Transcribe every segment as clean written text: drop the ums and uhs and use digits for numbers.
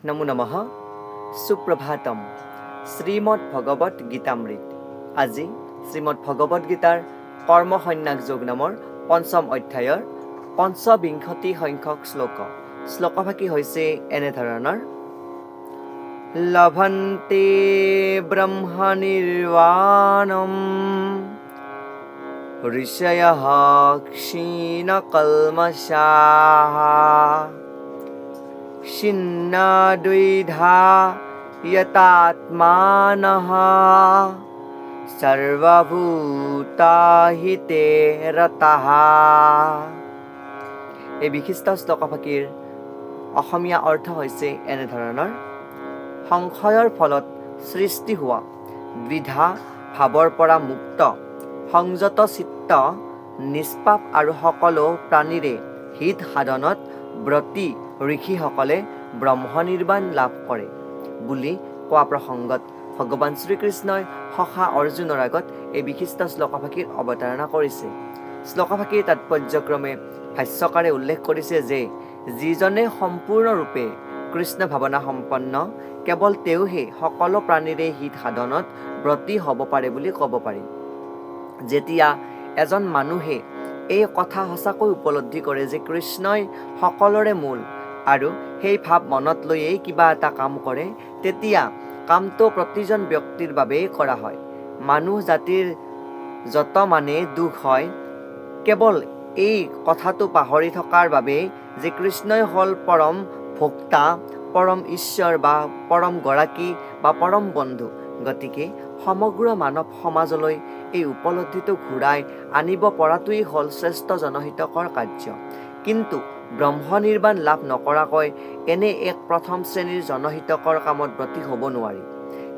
নমো নমঃ সুপ্ৰভাতম শ্ৰীমদ ভগৱত গীতামৃত আজি শ্ৰীমদ ভগৱত গীতাৰ কৰ্ম সন্ন্যাস যোগ নামৰ পঞ্চম অধ্যায়ৰ পঞ্চবিংশতি সংখ্যক শ্লোকভাগী হৈছে এনেধৰণৰ লভন্তে ব্ৰহ্ম নিৰ্বাণম ঋষয়ঃ ক্ষীণ কল্মষাঃ ছিন্নাদ্বৈধা যতাত্মানঃ সৰ্বভূতাহিতে ৰতঃ। এই বিশিষ্ট শ্লোকভাগীৰ অসমীয়া অৰ্থ হৈছে এনেধৰণৰ সংশয়ৰ ফলত সৃষ্টি হোৱা দ্বিধা ভাৱৰ পৰা মুক্ত সংযত চিত্ত নিষ্পাপ আৰু সকলো প্ৰাণীৰে হিত সাধনত ব্ৰতী ঋষিসকলে ব্ৰহ্মনিৰ্বাণ লাভ কৰে বুলি কোৱা প্ৰসংগত ভগৱান শ্ৰীকৃষ্ণই সখা অৰ্জুনৰ আগত এই বিশিষ্ট শ্লোকভাগীৰ অৱতাৰণা কৰিছে। শ্লোকভাগীৰ তাৎপৰ্যক্ৰমে ভাষ্যকাৰে উল্লেখ কৰিছে যে যিজনে সম্পূৰ্ণৰূপে কৃষ্ণ ভাৱনা সম্পন্ন কেৱল তেওঁহে সকলো প্ৰাণীৰে হিত সাধনত ব্ৰতী হ'ব পাৰে বুলি ক'ব পাৰি। যেতিয়া এজন মানুহে এই কথা সঁচাকৈ উপলব্ধি কৰে যে কৃষ্ণই সকলোৰে মূল আৰু সেই ভাৱ মনত লৈয়েই কিবা এটা কাম কৰে, তেতিয়া কামটো প্ৰতিজন ব্যক্তিৰ বাবেই কৰা হয়। মানুহ জাতিৰ যত মানে দুখ হয় কেৱল এই কথাটো পাহৰি থকাৰ বাবেই যে কৃষ্ণই হ'ল পৰম ভোক্তা, পৰম ঈশ্বৰ বা পৰম গৰাকী বা পৰম বন্ধু। গতিকে সমগ্ৰ মানৱ সমাজলৈ এই উপলব্ধিটো ঘূৰাই আনিব পৰাটোৱেই হ'ল শ্ৰেষ্ঠ জনহিতকৰ কাৰ্য। কিন্তু ব্ৰহ্মনিৰ্বাণ লাভ নকৰাকৈ এনে এক প্ৰথম শ্ৰেণীৰ জনহিতকৰ কামত ব্ৰতী হ'ব নোৱাৰি।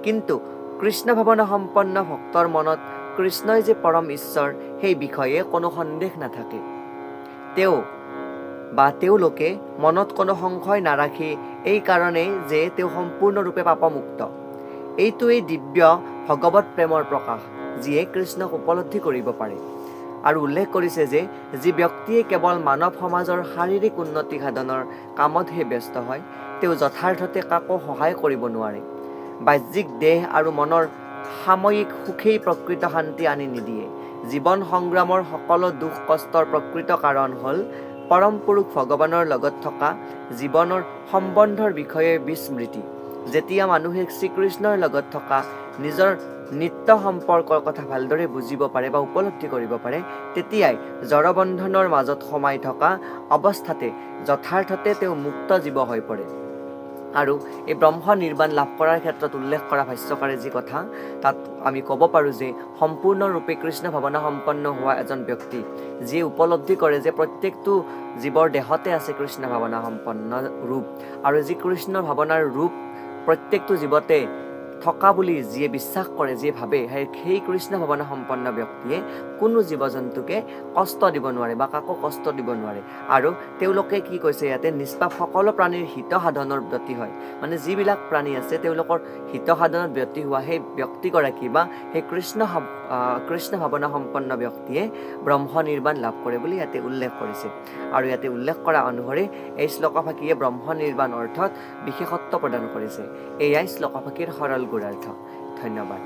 কিন্তু কৃষ্ণ ভাৱনা সম্পন্ন ভক্তৰ মনত কৃষ্ণই যে পৰম ঈশ্বৰ সেই বিষয়ে কোনো সন্দেহ নাথাকে। তেওঁলোকে মনত কোনো সংশয় নাৰাখি এই কাৰণেই যে তেওঁ সম্পূৰ্ণৰূপে পাপমুক্ত। এইটোৱেই দিব্য ভগৱত প্ৰেমৰ প্ৰকাশ, যিয়ে কৃষ্ণক উপলব্ধি কৰিব পাৰে। আৰু উল্লেখ কৰিছে যে যি ব্যক্তিয়ে কেৱল মানৱ সমাজৰ শাৰীৰিক উন্নতি সাধনৰ কামতহে ব্যস্ত হয়, তেওঁ যথাৰ্থতে কাকো সহায় কৰিব নোৱাৰে। বাহ্যিক দেহ আৰু মনৰ সাময়িক সুখেই প্ৰকৃত শান্তি আনি নিদিয়ে। জীৱন সংগ্ৰামৰ সকলো দুখ কষ্টৰ প্ৰকৃত কাৰণ হ'ল পৰম পুৰুষ ভগৱানৰ লগত থকা জীৱনৰ সম্বন্ধৰ বিষয়ে বিস্মৃতি। যেতিয়া মানুহে শ্ৰীকৃষ্ণৰ লগত থকা নিজৰ নিত্য সম্পৰ্কৰ কথা ভালদৰে বুজিব পাৰে বা উপলব্ধি কৰিব পাৰে, তেতিয়াই জড়বন্ধনৰ মাজত সোমাই থকা অৱস্থাতে যথাৰ্থতে তেওঁ মুক্ত জীৱ হৈ পৰে। আৰু এই ব্ৰহ্ম নিৰ্বাণ লাভ কৰাৰ ক্ষেত্ৰত উল্লেখ কৰা ভাষ্যকাৰে যি কথা, তাত আমি ক'ব পাৰোঁ যে সম্পূৰ্ণৰূপে কৃষ্ণ ভাৱনা সম্পন্ন হোৱা এজন ব্যক্তি যিয়ে উপলব্ধি কৰে যে প্ৰত্যেকটো জীৱৰ দেহতে আছে কৃষ্ণ ভাৱনা সম্পন্ন ৰূপ, আৰু যি কৃষ্ণ ভাৱনাৰ ৰূপ প্ৰত্যেকটো জীৱতে থকা বুলি যিয়ে বিশ্বাস কৰে, যিয়ে ভাবে, সেই কৃষ্ণ ভাৱনা সম্পন্ন ব্যক্তিয়ে কোনো জীৱ জন্তুকে কষ্ট দিব নোৱাৰে বা কাকো কষ্ট দিব নোৱাৰে। আৰু তেওঁলোকে কি কৈছে ইয়াতে, নিষ্পাপ সকলো প্ৰাণীৰ হিত সাধনৰ ব্ৰতী হয়। মানে যিবিলাক প্ৰাণী আছে তেওঁলোকৰ হিত সাধনত ব্ৰতী হোৱা সেই ব্যক্তিগৰাকী বা সেই কৃষ্ণ ভাৱনা সম্পন্ন ব্যক্তিয়ে ব্ৰহ্ম নিৰ্বাণ লাভ কৰে বুলি ইয়াতে উল্লেখ কৰিছে। আৰু ইয়াতে উল্লেখ কৰা অনুসৰি এই শ্লোকভাগীয়ে ব্ৰহ্ম নিৰ্বাণ অৰ্থত বিশেষত্ব প্ৰদান কৰিছে। এয়াই শ্লোকভাগীৰ সৰল গুঢ়াৰ্থ। ধন্যবাদ।